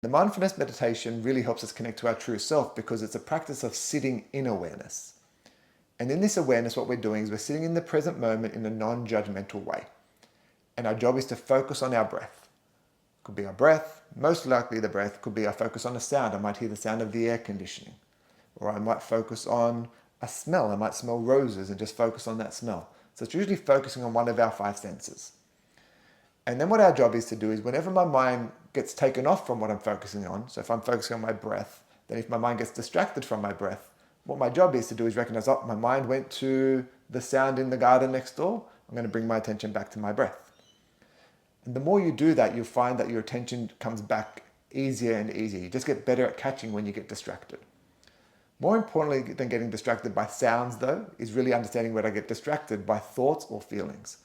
The mindfulness meditation really helps us connect to our true self because it's a practice of sitting in awareness. And in this awareness, what we're doing is we're sitting in the present moment in a non-judgmental way. And our job is to focus on our breath. Could be our breath, most likely the breath could be our focus on a sound. I might hear the sound of the air conditioning. Or I might focus on a smell. I might smell roses and just focus on that smell. So it's usually focusing on one of our five senses. And then what our job is to do is whenever my mind gets taken off from what I'm focusing on, so if I'm focusing on my breath, then if my mind gets distracted from my breath, what my job is to do is recognize, oh, my mind went to the sound in the garden next door. I'm going to bring my attention back to my breath. And the more you do that, you'll find that your attention comes back easier and easier. You just get better at catching when you get distracted. More importantly than getting distracted by sounds, though, is really understanding when I get distracted by thoughts or feelings.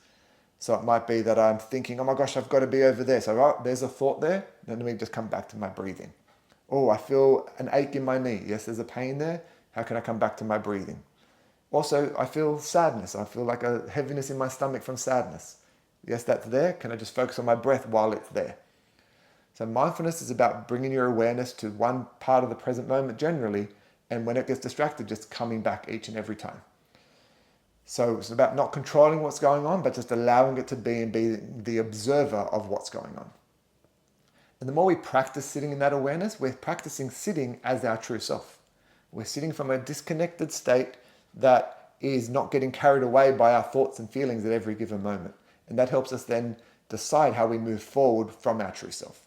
So it might be that I'm thinking, oh my gosh, I've got to be over there. So oh, there's a thought there. Then let me just come back to my breathing. Oh, I feel an ache in my knee. Yes, there's a pain there. How can I come back to my breathing? Also, I feel sadness. I feel like a heaviness in my stomach from sadness. Yes, that's there. Can I just focus on my breath while it's there? So mindfulness is about bringing your awareness to one part of the present moment generally, and when it gets distracted, just coming back each and every time. So it's about not controlling what's going on, but just allowing it to be and be the observer of what's going on. And the more we practice sitting in that awareness, we're practicing sitting as our true self. We're sitting from a disconnected state that is not getting carried away by our thoughts and feelings at every given moment. And that helps us then decide how we move forward from our true self.